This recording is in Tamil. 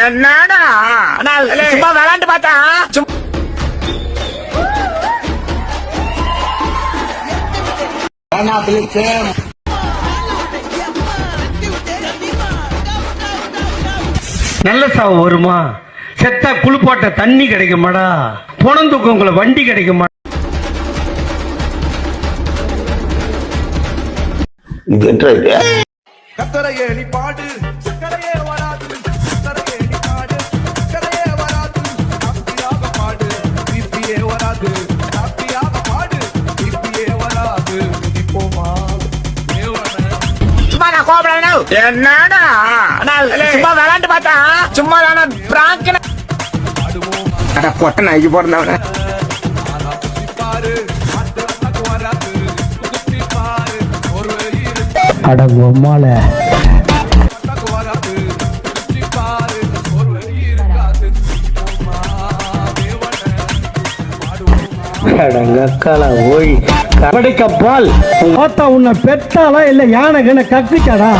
என்னடா சும்மா விளாண்டு பார்த்தா நல்ல சாவு வருமா? செத்தா குளிப்பாட்ட தண்ணி கிடைக்குமாடா? பொணந்துக்கு உங்களை வண்டி கிடைக்குமா? கத்தரையே நீ பாடு சக்கரையே வராது கத்தரையே நீ பாடு சக்கரையே வராது ஹாப்பியாக பாடு பிபியே வராது ஹாப்பியாக பாடு பிபியே வராது போமா சும்மா நான் கோபப்படணும். என்னடா சும்மா விளாண்டு பார்த்தா சும்மா நான் பிராங்க் பொட்ட நாய்க்கு பிறந்தவன அடங்கம்மால ஓய் கபடி கப்பால் உன்னை பெத்தாலா இல்ல யானை கண்ண கத்திக்காடா?